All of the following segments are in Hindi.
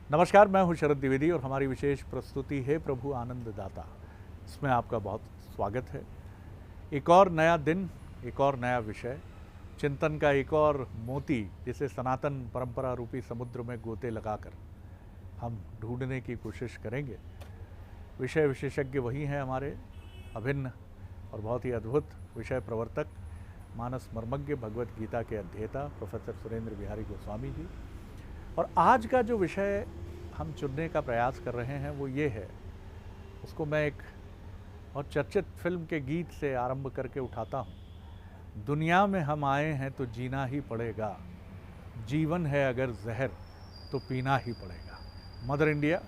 नमस्कार, मैं हूं शरद द्विवेदी और हमारी विशेष प्रस्तुति है प्रभु आनंददाता। इसमें आपका बहुत स्वागत है। एक और नया दिन, एक और नया विषय, चिंतन का एक और मोती जिसे सनातन परंपरा रूपी समुद्र में गोते लगाकर हम ढूंढने की कोशिश करेंगे। विषय विशेषज्ञ वही हैं हमारे अभिन्न और बहुत ही अद्भुत विषय प्रवर्तक, मानस मर्मज्ञ, भगवत गीता के अध्येता प्रोफेसर सुरेंद्र बिहारी गोस्वामी जी। और आज का जो विषय हम चुनने का प्रयास कर रहे हैं वो ये है, उसको मैं एक बहुत चर्चित फिल्म के गीत से आरंभ करके उठाता हूँ। दुनिया में हम आए हैं तो जीना ही पड़ेगा, जीवन है अगर जहर तो पीना ही पड़ेगा। मदर इंडिया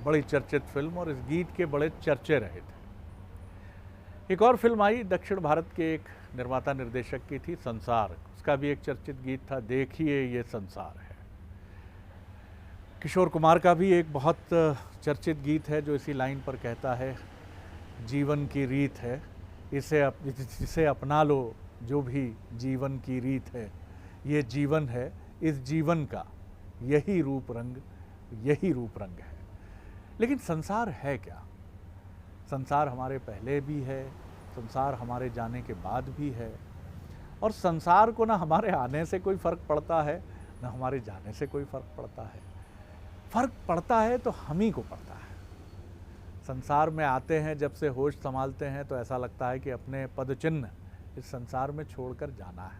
बड़ी चर्चित फिल्म और इस गीत के बड़े चर्चे रहे थे। एक और फिल्म आई दक्षिण भारत के एक निर्माता निर्देशक की थी, संसार। उसका भी एक चर्चित गीत था, देखिए ये संसार है। किशोर कुमार का भी एक बहुत चर्चित गीत है जो इसी लाइन पर कहता है, जीवन की रीत है इसे अपना लो, जो भी जीवन की रीत है, ये जीवन है, इस जीवन का यही रूप रंग है। लेकिन संसार है क्या? संसार हमारे पहले भी है, संसार हमारे जाने के बाद भी है, और संसार को ना हमारे आने से कोई फ़र्क पड़ता है ना हमारे जाने से कोई फ़र्क पड़ता है। फ़र्क पड़ता है तो हम ही को पड़ता है। संसार में आते हैं, जब से होश संभालते हैं तो ऐसा लगता है कि अपने पद चिन्ह इस संसार में छोड़कर जाना है।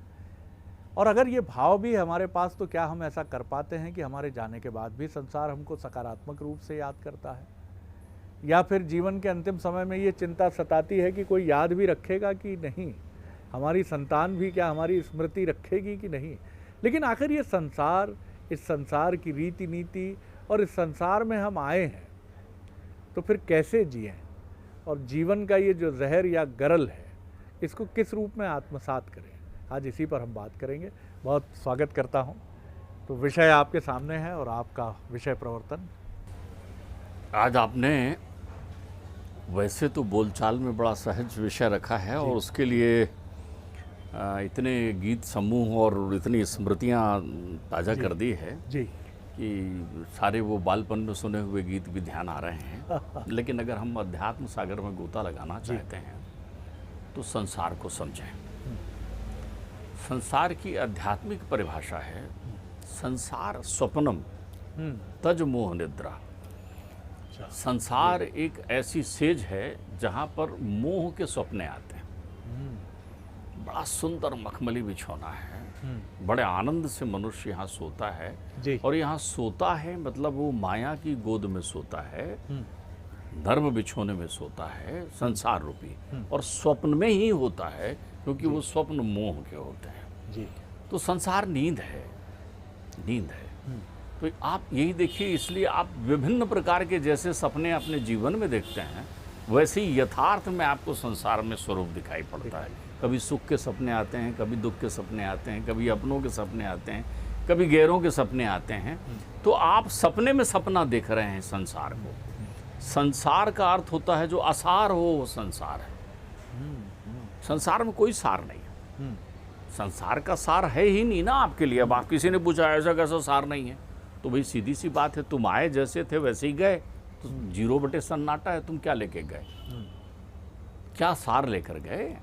और अगर ये भाव भी है हमारे पास, तो क्या हम ऐसा कर पाते हैं कि हमारे जाने के बाद भी संसार हमको सकारात्मक रूप से याद करता है? या फिर जीवन के अंतिम समय में ये चिंता सताती है कि कोई याद भी रखेगा कि नहीं, हमारी संतान भी क्या हमारी स्मृति रखेगी कि नहीं? लेकिन आखिर ये संसार, इस संसार की रीति नीति और इस संसार में हम आए हैं तो फिर कैसे जिएं? और जीवन का ये जो जहर या गरल है, इसको किस रूप में आत्मसात करें? आज इसी पर हम बात करेंगे। बहुत स्वागत करता हूं। तो विषय आपके सामने है और आपका विषय प्रवर्तन। आज आपने वैसे तो बोलचाल में बड़ा सहज विषय रखा है और उसके लिए इतने गीत समूह और इतनी स्मृतियां ताज़ा कर दी है जी कि सारे वो बालपन में सुने हुए गीत भी ध्यान आ रहे हैं। लेकिन अगर हम अध्यात्म सागर में गोता लगाना चाहते हैं तो संसार को समझें। संसार की आध्यात्मिक परिभाषा है, संसार स्वप्नम तज मोह निद्रा। संसार एक ऐसी सेज है जहाँ पर मोह के सपने आते हैं। बड़ा सुंदर मखमली बिछौना है, बड़े आनंद से मनुष्य यहाँ सोता है। और यहाँ सोता है मतलब वो माया की गोद में सोता है, धर्म बिछोने में सोता है, संसार रूपी, और स्वप्न में ही होता है क्योंकि वो स्वप्न मोह के होते हैं। तो संसार नींद है। तो आप यही देखिए, इसलिए आप विभिन्न प्रकार के जैसे सपने अपने जीवन में देखते हैं, वैसे ही यथार्थ में आपको संसार में स्वरूप दिखाई पड़ता है। कभी सुख के सपने आते हैं, कभी दुख के सपने आते हैं, कभी अपनों के सपने आते हैं, कभी गैरों के सपने आते हैं। तो आप सपने में सपना देख रहे हैं संसार को। संसार का अर्थ होता है जो असार हो वो संसार है। संसार में कोई सार नहीं है। संसार का सार है ही नहीं ना आपके लिए। अब आप किसी ने पूछा ऐसा कैसा सार नहीं है, तो भाई सीधी सी बात है, तुम आए जैसे थे वैसे ही गए। तो 0 सन्नाटा है, तुम क्या लेके गए? क्या सार लेकर गए?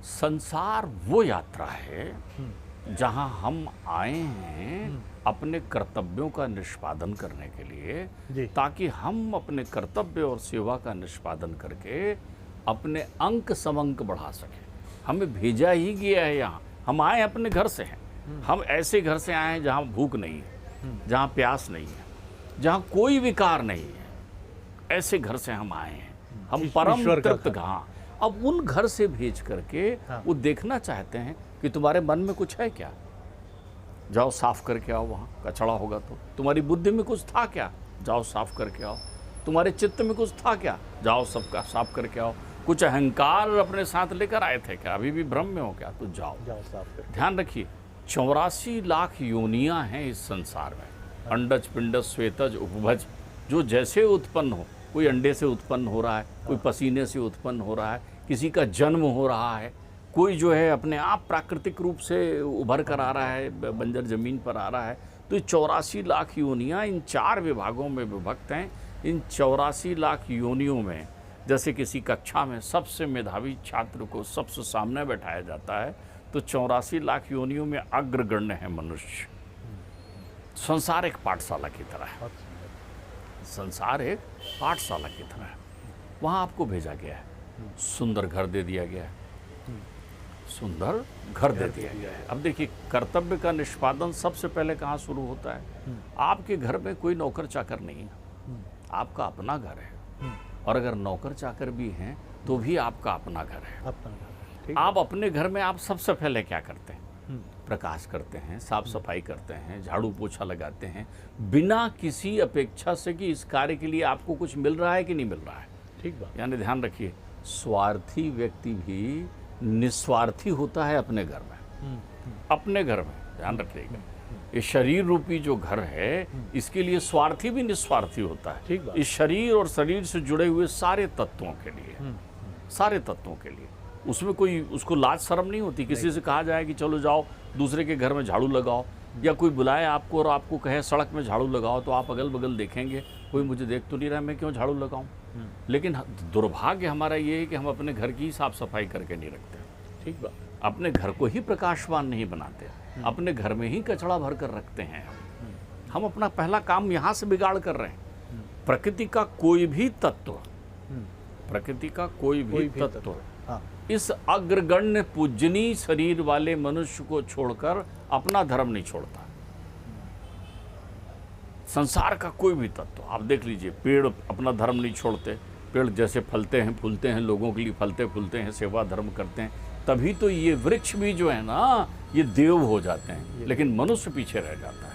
संसार वो यात्रा है जहां हम आए हैं अपने कर्तव्यों का निष्पादन करने के लिए, ताकि हम अपने कर्तव्य और सेवा का निष्पादन करके अपने अंक समंक बढ़ा सकें। हमें भेजा ही गया है यहाँ। हम आए अपने घर से हैं। हम ऐसे घर से आए हैं जहाँ भूख नहीं है, जहाँ प्यास नहीं है, जहाँ कोई विकार नहीं है। ऐसे घर से हम आए हैं। हम परम तृप्त कहाँ। अब उन घर से भेज करके वो देखना चाहते हैं कि तुम्हारे मन में कुछ है क्या, जाओ साफ करके आओ। वहाँ कचरा होगा तो तुम्हारी बुद्धि में कुछ था क्या, जाओ साफ करके आओ। तुम्हारे चित्त में कुछ था क्या, जाओ सबका साफ करके आओ। कुछ अहंकार अपने साथ लेकर आए थे क्या, अभी भी भ्रम में हो क्या, तो जाओ साफ करके। ध्यान रखिए, 84 लाख योनियां हैं इस संसार में। अंडज पिंडज श्वेतज उपभज, जो जैसे उत्पन्न हो। कोई अंडे से उत्पन्न हो रहा है, कोई पसीने से उत्पन्न हो रहा है, किसी का जन्म हो रहा है, कोई जो है अपने आप प्राकृतिक रूप से उभर कर आ रहा है, बंजर जमीन पर आ रहा है। तो 84 लाख योनियाँ इन 4 विभागों में विभक्त हैं। इन 84 लाख योनियों में जैसे किसी कक्षा में सबसे मेधावी छात्र को सबसे सामने बैठाया जाता है, तो 84 लाख योनियों में अग्रगण्य है मनुष्य। संसार एक पाठशाला की तरह है, संसार एक पाठशाला की तरह है। वहाँ आपको भेजा गया है, सुंदर घर दे दिया गया है, सुंदर घर दे दिया गया है। अब देखिए, कर्तव्य का निष्पादन सबसे पहले कहाँ शुरू होता है? आपके घर में कोई नौकर चाकर नहीं है, आपका अपना घर है। और अगर नौकर चाकर भी हैं तो भी आपका अपना घर है, अपना घर। आप अपने घर में आप सबसे पहले क्या करते हैं? प्रकाश करते हैं, साफ सफाई करते हैं, झाड़ू पोछा लगाते हैं, बिना किसी अपेक्षा से कि इस कार्य के लिए आपको कुछ मिल रहा है कि नहीं मिल रहा है। ठीक बात। यानी ध्यान रखिए, स्वार्थी व्यक्ति भी निस्वार्थी होता है अपने घर में। अपने घर में ध्यान रखिएगा, ये शरीर रूपी जो घर है, इसके लिए स्वार्थी भी निस्वार्थी होता है। ठीक बात। इस शरीर और शरीर से जुड़े हुए सारे तत्वों के लिए, सारे तत्वों के लिए उसमें कोई उसको लाज शर्म नहीं होती। किसी से कहा जाए कि चलो जाओ दूसरे के घर में झाड़ू लगाओ, या कोई बुलाए आपको और आपको कहे सड़क में झाड़ू लगाओ, तो आप अगल बगल देखेंगे, कोई मुझे देख तो नहीं रहा, मैं क्यों झाड़ू लगाऊं। लेकिन दुर्भाग्य हमारा ये है कि हम अपने घर की साफ सफाई करके नहीं रखते। ठीक बात। अपने घर को ही प्रकाशवान नहीं बनाते, अपने घर में ही कचरा भर कर रखते हैं। हम अपना पहला काम यहाँ से बिगाड़ कर रहे हैं। प्रकृति का कोई भी तत्व, प्रकृति का कोई भी तत्व इस अग्रगण्य पूजनीय शरीर वाले मनुष्य को छोड़कर अपना धर्म नहीं छोड़ता। संसार का कोई भी तत्व आप देख लीजिए, पेड़ अपना धर्म नहीं छोड़ते। पेड़ जैसे फलते हैं फूलते हैं, लोगों के लिए फलते फूलते हैं, सेवा धर्म करते हैं, तभी तो ये वृक्ष भी जो है ना, ये देव हो जाते हैं। लेकिन मनुष्य पीछे रह जाता है।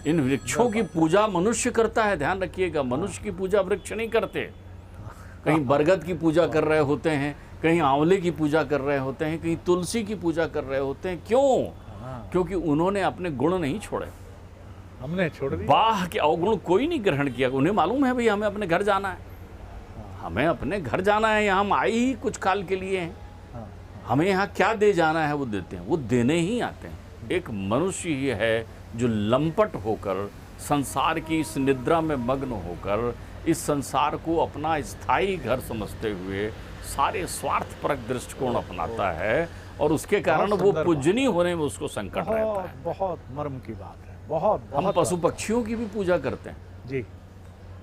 इन वृक्षों की पूजा मनुष्य करता है, ध्यान रखिएगा। मनुष्य की पूजा वृक्ष नहीं करते। कहीं बरगद की पूजा कर रहे होते हैं, कहीं आंवले की पूजा कर रहे होते हैं, कहीं तुलसी की पूजा कर रहे होते हैं। क्यों? क्योंकि उन्होंने अपने गुण नहीं छोड़े, हमने छोड़ दिए। बाह के अवगुण कोई नहीं ग्रहण किया। उन्हें मालूम है भाई हमें अपने घर जाना है, हमें अपने घर जाना है, यहाँ हम आए ही कुछ काल के लिए हैं, हमें यहाँ क्या दे जाना है वो देते हैं, वो देने ही आते हैं। एक मनुष्य ही है जो लंपट होकर, संसार की इस निद्रा में मग्न होकर, इस संसार को अपना स्थायी घर समझते हुए सारे स्वार्थपरक दृष्टिकोण अपनाता है, और उसके कारण वो पूजनीय होने में उसको संकट रहता है। बहुत मर्म की बात है। बहुत हम पशु पक्षियों की भी पूजा करते हैं जी।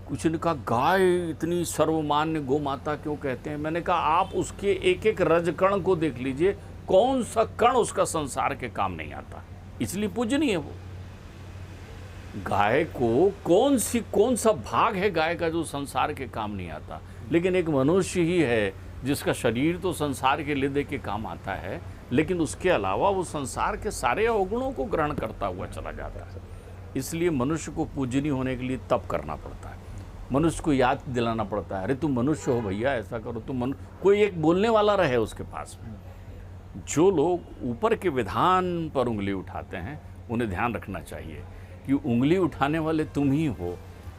कुछ ने कहा गाय इतनी सर्वमान्य गौ माता क्यों कहते हैं? मैंने कहा आप उसके एक एक रजकण को देख लीजिए, कौन सा कण उसका संसार के काम नहीं आता, इसलिए पूजनीय है वो। गाय को कौन सा भाग है गाय का जो संसार के काम नहीं आता? लेकिन एक मनुष्य ही है जिसका शरीर तो संसार के लिए के काम आता है, लेकिन उसके अलावा वो संसार के सारे अवगुणों को ग्रहण करता हुआ चला जाता है। इसलिए मनुष्य को पूजनीय होने के लिए तप करना पड़ता है, मनुष्य को याद दिलाना पड़ता है, अरे तुम मनुष्य हो भैया, ऐसा करो तुम कोई एक बोलने वाला रहे उसके पास में। जो लोग ऊपर के विधान पर उंगली उठाते हैं उन्हें ध्यान रखना चाहिए कि उंगली उठाने वाले तुम ही हो,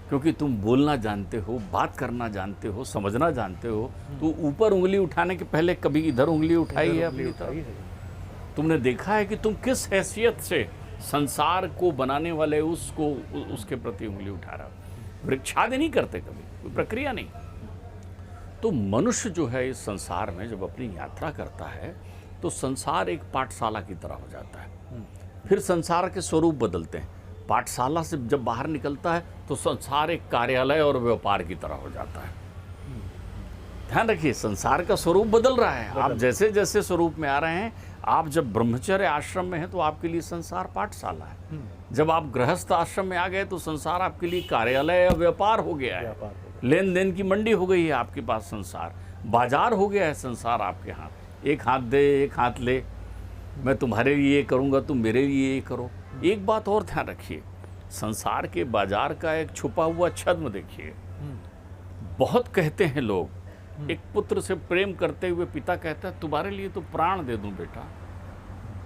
क्योंकि तुम बोलना जानते हो, बात करना जानते हो, समझना जानते हो। तो ऊपर उंगली उठाने के पहले कभी इधर उंगली उठाई है अपनी तरफ? तुमने देखा है कि तुम किस हैसियत से संसार को बनाने वाले उसके प्रति उंगली उठा रहा हो? वृक्षादि नहीं करते कभी, कोई प्रक्रिया नहीं। तो मनुष्य जो है इस संसार में जब अपनी यात्रा करता है तो संसार एक पाठशाला की तरह हो जाता है। फिर संसार के स्वरूप बदलते हैं। पाठशाला से जब बाहर निकलता है तो संसार एक कार्यालय और व्यापार की तरह हो जाता है। ध्यान रखिए, संसार का स्वरूप बदल रहा है। आप जैसे जैसे स्वरूप में आ रहे हैं, आप जब ब्रह्मचर्य आश्रम में हैं तो आपके लिए संसार पाठशाला है। जब आप गृहस्थ आश्रम में आ गए तो संसार आपके लिए कार्यालय या व्यापार हो गया है। लेन देन की मंडी हो गई है आपके पास, संसार बाजार हो गया है संसार आपके यहाँ। एक हाथ दे एक हाथ ले, मैं तुम्हारे लिए ये करूँगा तुम मेरे लिए ये करो। एक बात और ध्यान रखिए, संसार के बाजार का एक छुपा हुआ छद्म देखिए। बहुत कहते हैं लोग, एक पुत्र से प्रेम करते हुए पिता कहता है तुम्हारे लिए तो प्राण दे दूं बेटा,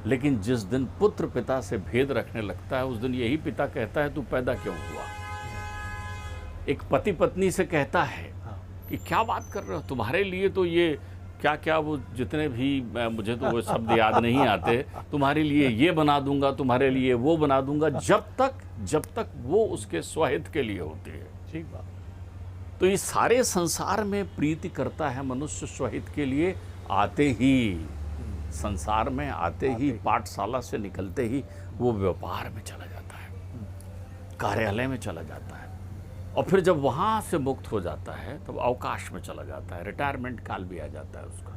लेकिन जिस दिन पुत्र पिता से भेद रखने लगता है उस दिन यही पिता कहता है तू पैदा क्यों हुआ। एक पति पत्नी से कहता है कि क्या बात कर रहे हो, तुम्हारे लिए तो ये क्या क्या वो जितने भी मुझे तो वो शब्द याद नहीं आते, तुम्हारे लिए ये बना दूंगा, तुम्हारे लिए वो बना दूंगा, जब तक वो उसके स्वहित के लिए होती है। ठीक बात। तो इस सारे संसार में प्रीति करता है मनुष्य स्वहित के लिए आते ही, संसार में आते ही, पाठशाला से निकलते ही वो व्यापार में चला जाता है, कार्यालय में चला जाता है, और फिर जब वहाँ से मुक्त हो जाता है तब अवकाश में चला जाता है, रिटायरमेंट काल भी आ जाता है उसका।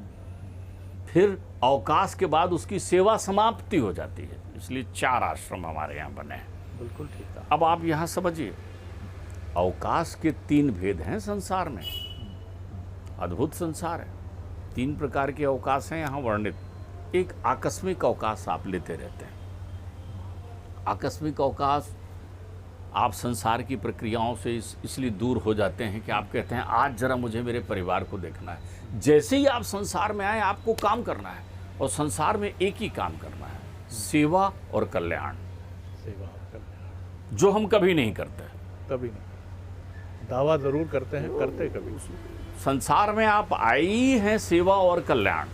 फिर अवकाश के बाद उसकी सेवा समाप्ति हो जाती है, इसलिए 4 आश्रम हमारे यहाँ बने हैं। बिल्कुल ठीक है। अब आप यहाँ समझिए, अवकाश के 3 भेद हैं संसार में, अद्भुत संसार है। 3 प्रकार के अवकाश हैं यहाँ वर्णित। एक आकस्मिक अवकाश आप लेते रहते हैं। आकस्मिक अवकाश, आप संसार की प्रक्रियाओं से इसलिए दूर हो जाते हैं कि आप कहते हैं आज जरा मुझे मेरे परिवार को देखना है। जैसे ही आप संसार में आए आपको काम करना है, और संसार में एक ही काम करना है, सेवा और कल्याण। सेवा और कल्याण, जो हम कभी नहीं करते। कभी नहीं। दावा जरूर करते हैं, करते कभी। संसार में आप आई हैं सेवा और कल्याण।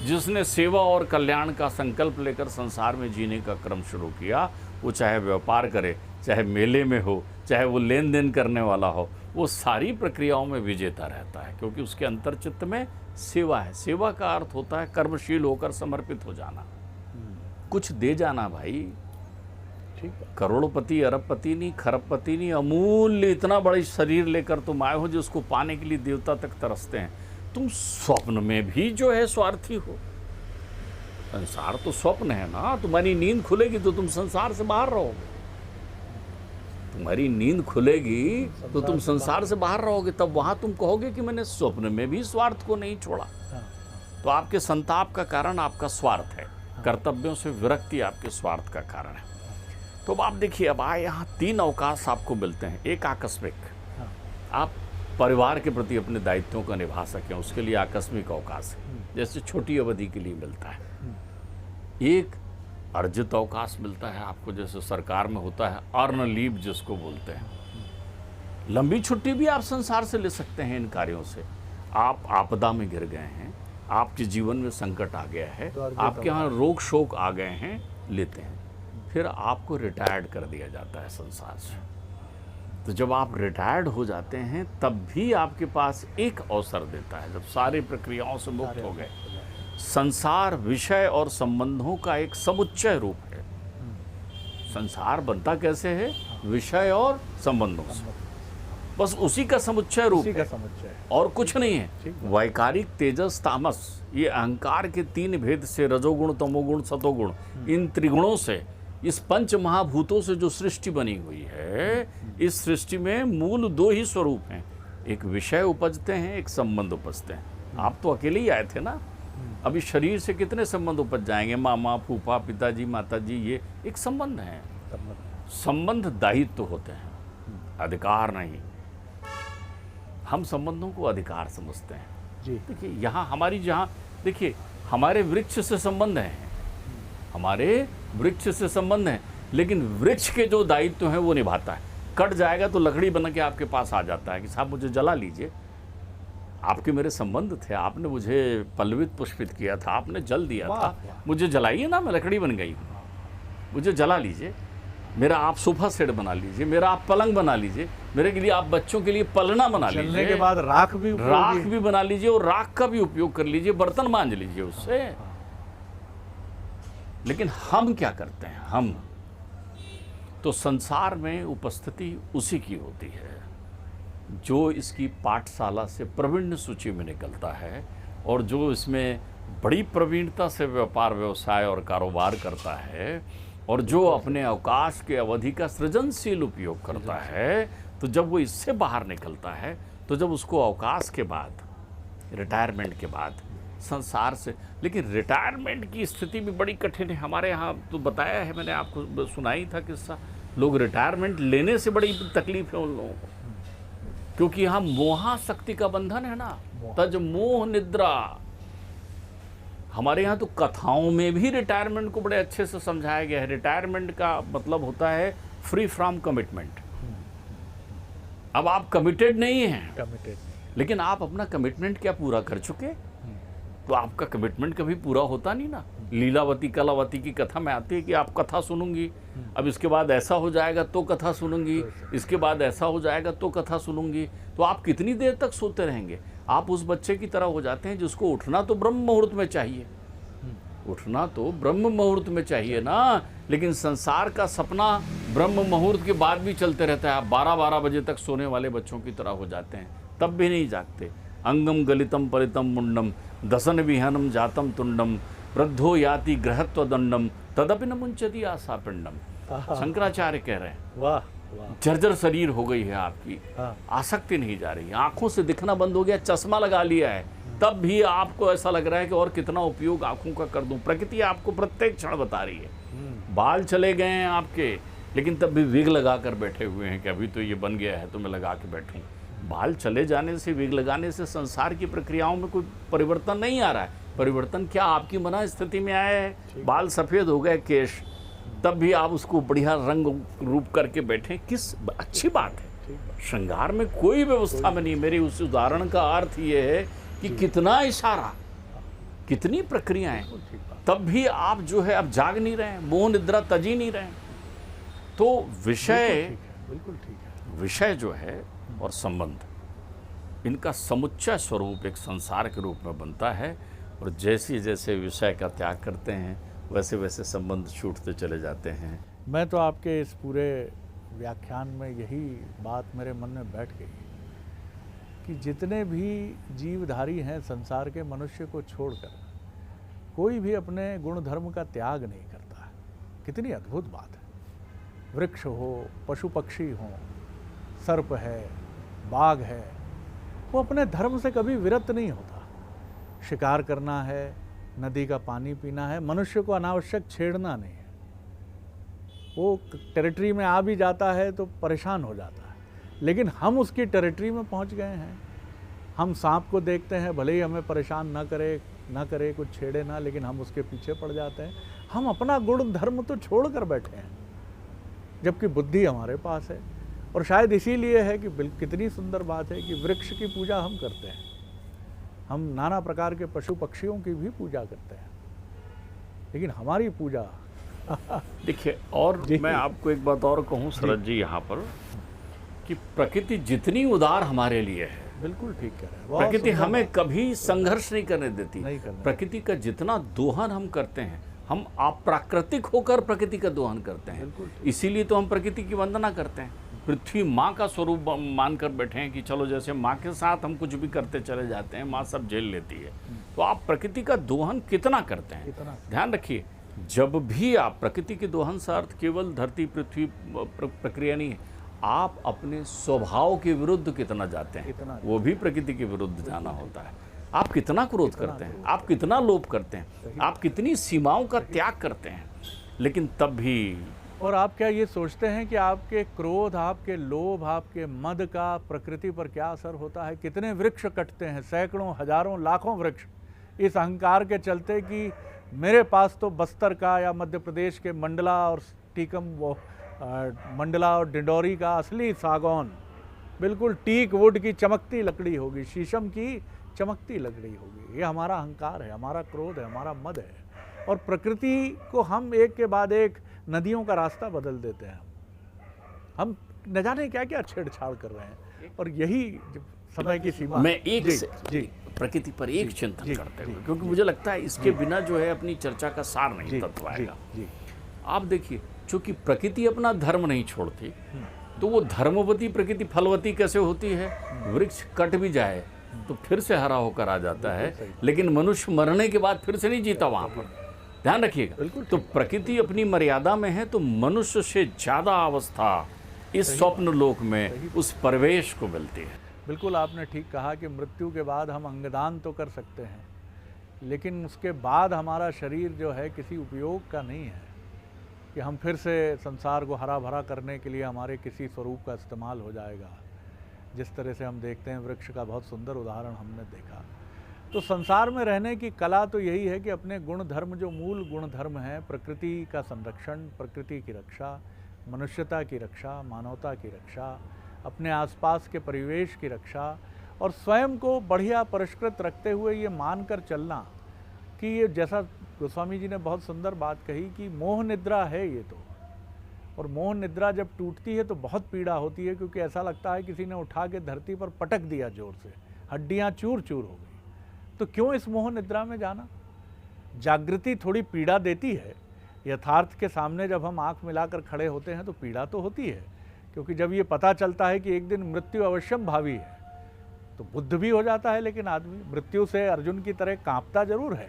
जिसने सेवा और कल्याण का संकल्प लेकर संसार में जीने का क्रम शुरू किया, वो चाहे व्यापार करे, चाहे मेले में हो, चाहे वो लेन देन करने वाला हो, वो सारी प्रक्रियाओं में विजेता रहता है, क्योंकि उसके अंतर्चित्त में सेवा है। सेवा का अर्थ होता है कर्मशील होकर समर्पित हो जाना, कुछ दे जाना भाई। करोड़पति, अरबपति नहीं, खरबपति नहीं, अमूल्य इतना बड़ा शरीर लेकर तुम आए हो जिसको पाने के लिए देवता तक तरसते हैं। तुम स्वप्न में भी जो है स्वार्थी हो। संसार तो स्वप्न है ना, तुम्हारी नींद खुलेगी तो तुम संसार से बाहर रहोगे। तुम्हारी नींद खुलेगी तो तुम संसार से बाहर रहोगे, तब वहां तुम कहोगे कि मैंने स्वप्न में भी स्वार्थ को नहीं छोड़ा। तो आपके संताप का कारण आपका स्वार्थ है, कर्तव्यों से विरक्ति आपके स्वार्थ का कारण है। तो अब आप देखिए, अब आए यहाँ 3 अवकाश आपको मिलते हैं। एक आकस्मिक, आप परिवार के प्रति अपने दायित्वों का निभा सकें, उसके लिए आकस्मिक अवकाश है, जैसे छोटी अवधि के लिए मिलता है। एक अर्जित अवकाश मिलता है आपको, जैसे सरकार में होता है अर्न लीव जिसको बोलते हैं। लंबी छुट्टी भी आप संसार से ले सकते हैं इन कार्यों से। आप आपदा में गिर गए हैं, आपके जीवन में संकट आ गया है, आपके यहाँ रोग शोक आ गए हैं, लेते हैं। फिर आपको रिटायर्ड कर दिया जाता है संसार से। तो जब आप रिटायर्ड हो जाते हैं तब भी आपके पास एक अवसर देता है, जब सारी प्रक्रियाओं से मुक्त हो गए। संसार विषय और संबंधों का एक समुच्चय रूप है। संसार बनता कैसे है? विषय और संबंधों से, बस उसी का समुच्चय रूप है, और कुछ नहीं है। वैकारिक, तेजस, तामस, ये अहंकार के 3 भेद से, रजोगुण, तमोगुण, सतोगुण, इन त्रिगुणों से, इस 5 महाभूतों से जो सृष्टि बनी हुई है, इस सृष्टि में मूल 2 ही स्वरूप हैं। एक विषय उपजते हैं, एक संबंध उपजते हैं। आप तो अकेले ही आए थे ना, अभी शरीर से कितने संबंध उपज जाएंगे? मामा, फूफा, पिताजी, माताजी, ये एक संबंध है। संबंध दायित्व होते हैं, अधिकार नहीं। हम संबंधों को अधिकार समझते हैं जी। देखिए यहाँ हमारी, जहाँ देखिए हमारे वृक्ष से संबंध है, हमारे वृक्ष से संबंध है, लेकिन वृक्ष के जो दायित्व हैं वो निभाता है। कट जाएगा तो लकड़ी बन के आपके पास आ जाता है कि साहब मुझे जला लीजिए, आपके मेरे संबंध थे, आपने मुझे पल्लवित पुष्पित किया था, आपने जल दिया था, मुझे जलाइए ना, मैं लकड़ी बन गई हूँ, मुझे जला लीजिए। मेरा आप सोफा सेट बना लीजिए, मेरा आप पलंग बना लीजिए, मेरे के लिए आप बच्चों के लिए पलना बना लीजिए, जलने के बाद राख भी बना लीजिए, और राख का भी उपयोग कर लीजिए, बर्तन मांज लीजिए उससे। लेकिन हम क्या करते हैं? हम तो संसार में उपस्थिति उसी की होती है जो इसकी पाठशाला से प्रवीण सूची में निकलता है, और जो इसमें बड़ी प्रवीणता से व्यापार, व्यवसाय और कारोबार करता है, और जो अपने अवकाश के अवधि का सृजनशील उपयोग करता है। तो जब वो इससे बाहर निकलता है, तो जब उसको अवकाश के बाद, रिटायरमेंट के बाद संसार से, लेकिन रिटायरमेंट की स्थिति भी बड़ी कठिन है। हमारे यहाँ तो बताया है, मैंने आपको सुनाई था किस्सा, लोग रिटायरमेंट लेने से बड़ी तकलीफ है उन लोगों को, क्योंकि यहाँ मोहाशक्ति का बंधन है ना, तज मोह निद्रा। हमारे यहाँ तो कथाओं में भी रिटायरमेंट को बड़े अच्छे से समझाया गया है। रिटायरमेंट का मतलब होता है फ्री फ्रॉम कमिटमेंट। अब आप कमिटेड नहीं हैं, लेकिन आप अपना कमिटमेंट क्या पूरा कर चुके? तो आपका कमिटमेंट कभी पूरा होता नहीं ना। लीलावती कलावती की कथा में आती है कि आप कथा सुनूंगी, अब इसके बाद ऐसा हो जाएगा तो कथा सुनूंगी, इसके बाद ऐसा हो जाएगा तो कथा सुनूंगी। तो आप कितनी देर तक सोते रहेंगे? आप उस बच्चे की तरह हो जाते हैं जिसको उठना तो ब्रह्म मुहूर्त में चाहिए, उठना तो ब्रह्म मुहूर्त में चाहिए ना, लेकिन संसार का सपना ब्रह्म मुहूर्त के बाद भी चलते रहता है। आप 12-12 बजे तक सोने वाले बच्चों की तरह हो जाते हैं, तब भी नहीं जागते। अंगम गलितम परितम मुंडम दसन विहनम जातम तुंडम वृद्धो याति गृहत्व दंडम तदपि न मुंचति आशा पिंडम। शंकराचार्य कह रहे हैं वाह वाह, जर्जर शरीर हो गई है आपकी, आसक्ति नहीं जा रही, आंखों से दिखना बंद हो गया, चश्मा लगा लिया है, तब भी आपको ऐसा लग रहा है कि और कितना उपयोग आंखों का कर दूं। प्रकृति आपको प्रत्येक क्षण बता रही है। बाल चले गए हैं आपके, लेकिन तब भी विग लगा कर बैठे हुए हैं कि अभी तो ये बन गया है तो मैं लगा के बैठूं। बाल चले जाने से, विग लगाने से संसार की प्रक्रियाओं में कोई परिवर्तन नहीं आ रहा है। परिवर्तन क्या आपकी मना स्थिति में आया है? बाल सफ़ेद हो गए, केश, तब भी आप उसको बढ़िया रंग रूप करके बैठे, किस अच्छी बात है। श्रृंगार में कोई व्यवस्था में नहीं। मेरे उस उदाहरण का अर्थ ये है कि कितना इशारा, कितनी प्रक्रियाएं, तब भी आप जो है अब जाग नहीं रहे हैं, मोह निद्रा तजी नहीं रहे हैं। तो विषय, बिल्कुल ठीक है, विषय जो है और संबंध, इनका समुच्चय स्वरूप एक संसार के रूप में बनता है। और जैसे जैसे विषय का त्याग करते हैं वैसे वैसे संबंध छूटते चले जाते हैं। मैं तो आपके इस पूरे व्याख्यान में यही बात मेरे मन में बैठ गई कि जितने भी जीवधारी हैं संसार के, मनुष्य को छोड़कर कोई भी अपने गुण धर्म का त्याग नहीं करता है। कितनी अद्भुत बात है। वृक्ष हो, पशु पक्षी हो, सर्प है, बाघ है, वो अपने धर्म से कभी विरत नहीं होता। शिकार करना है, नदी का पानी पीना है, मनुष्य को अनावश्यक छेड़ना नहीं है। वो टेरिटरी में आ भी जाता है तो परेशान हो जाता है, लेकिन हम उसकी टेरिटरी में पहुंच गए हैं। हम सांप को देखते हैं, भले ही हमें परेशान ना करे, कुछ छेड़े ना, लेकिन हम उसके पीछे पड़ जाते हैं। हम अपना गुण धर्म तो छोड़ कर बैठे हैं, जबकि बुद्धि हमारे पास है। और शायद इसीलिए है कि कितनी सुंदर बात है कि वृक्ष की पूजा हम करते हैं, हम नाना प्रकार के पशु पक्षियों की भी पूजा करते हैं, लेकिन हमारी पूजा देखिए। और मैं आपको एक बात और कहूँ शरद जी यहाँ पर, कि प्रकृति जितनी उदार हमारे लिए है, बिल्कुल ठीक कह रहे हैं, प्रकृति हमें कभी संघर्ष नहीं करने देती। नहीं करने प्रकृति का जितना दोहन हम करते हैं, हम अप्राकृतिक होकर प्रकृति का दोहन करते हैं। इसीलिए तो हम प्रकृति की वंदना करते हैं। पृथ्वी माँ का स्वरूप मानकर बैठे हैं कि चलो जैसे माँ के साथ हम कुछ भी करते चले जाते हैं, माँ सब झेल लेती है। तो आप प्रकृति का दोहन कितना करते हैं? ध्यान रखिए, जब भी आप प्रकृति के दोहन से अर्थ केवल धरती पृथ्वी प्रक्रिया नहीं है, आप अपने स्वभाव के विरुद्ध कितना जाते हैं, वो भी प्रकृति के विरुद्ध जाना होता है। आप कितना क्रोध करते हैं, आप कितना लोभ करते हैं, आप कितनी सीमाओं का त्याग करते हैं, लेकिन तब भी। और आप क्या ये सोचते हैं कि आपके क्रोध, आपके लोभ, आपके मद का प्रकृति पर क्या असर होता है? कितने वृक्ष कटते हैं, सैकड़ों, हजारों, लाखों वृक्ष, इस अहंकार के चलते कि मेरे पास तो बस्तर का या मध्य प्रदेश के मंडला और टीकम, वो मंडला और डिंडोरी का असली सागौन, बिल्कुल टीक वुड की चमकती लकड़ी होगी, शीशम की चमकती लकड़ी होगी। ये हमारा अहंकार है, हमारा क्रोध है, हमारा मद है। और प्रकृति को हम एक के बाद एक नदियों का रास्ता बदल देते हैं। हम न जाने क्या क्या छेड़छाड़ कर रहे हैं, और यही समय की सीमा। मैं एक जी प्रकृति पर एक चिंतन करते हुए, क्योंकि मुझे लगता है इसके बिना जो है अपनी चर्चा का सार नहीं तत्व आएगा। आप देखिए, चूंकि प्रकृति अपना धर्म नहीं छोड़ती, तो वो धर्मवती प्रकृति फलवती कैसे होती है? वृक्ष कट भी जाए तो फिर से हरा होकर आ जाता है, लेकिन मनुष्य मरने के बाद फिर से नहीं जीता वहां पर। ध्यान रखिएगा। तो प्रकृति अपनी मर्यादा में है, तो मनुष्य से ज्यादा अवस्था इस स्वप्न लोक में उस परिवेश को मिलती है। बिल्कुल आपने ठीक कहा कि मृत्यु के बाद हम अंगदान तो कर सकते हैं, लेकिन उसके बाद हमारा शरीर जो है किसी उपयोग का नहीं है कि हम फिर से संसार को हरा भरा करने के लिए हमारे किसी स्वरूप का इस्तेमाल हो जाएगा। जिस तरह से हम देखते हैं, वृक्ष का बहुत सुंदर उदाहरण हमने देखा। तो संसार में रहने की कला तो यही है कि अपने गुण धर्म, जो मूल गुण धर्म हैं, प्रकृति का संरक्षण, प्रकृति की रक्षा, मनुष्यता की रक्षा, मानवता की रक्षा, अपने आसपास के परिवेश की रक्षा, और स्वयं को बढ़िया परिष्कृत रखते हुए ये मानकर चलना क्योंकि ये जैसा गोस्वामी जी ने बहुत सुंदर बात कही कि मोह निद्रा है ये तो, और मोह निद्रा जब टूटती है तो बहुत पीड़ा होती है, क्योंकि ऐसा लगता है किसी ने उठा के धरती पर पटक दिया जोर से, हड्डियां चूर चूर हो गई। तो क्यों इस मोह निद्रा में जाना? जागृति थोड़ी पीड़ा देती है, यथार्थ के सामने जब हम आंख मिलाकर खड़े होते हैं तो पीड़ा तो होती है, क्योंकि जब ये पता चलता है कि एक दिन मृत्यु अवश्यम भावी है तो बुद्ध भी हो जाता है, लेकिन आदमी मृत्यु से अर्जुन की तरह कांपता जरूर है,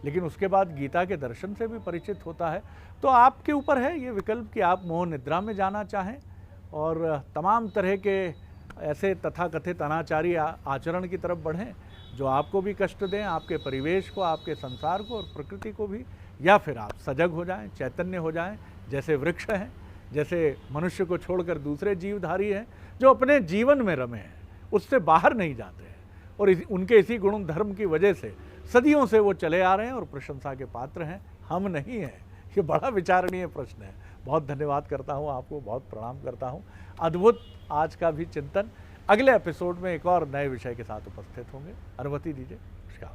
लेकिन उसके बाद गीता के दर्शन से भी परिचित होता है। तो आपके ऊपर है ये विकल्प कि आप मोह निद्रा में जाना चाहें और तमाम तरह के ऐसे तथाकथित अनाचारी आचरण की तरफ बढ़ें जो आपको भी कष्ट दें, आपके परिवेश को, आपके संसार को और प्रकृति को भी, या फिर आप सजग हो जाएं, चैतन्य हो जाएं, जैसे वृक्ष हैं, जैसे मनुष्य को छोड़कर दूसरे जीवधारी हैं जो अपने जीवन में रमे हैं, उससे बाहर नहीं जाते हैं, और उनके इसी गुण धर्म की वजह से सदियों से वो चले आ रहे हैं और प्रशंसा के पात्र हैं, हम नहीं हैं। ये बड़ा विचारणीय प्रश्न है। बहुत धन्यवाद करता हूँ आपको, बहुत प्रणाम करता हूँ। अद्भुत आज का भी चिंतन। अगले एपिसोड में एक और नए विषय के साथ उपस्थित होंगे। अनुमति दीजिए। नमस्कार।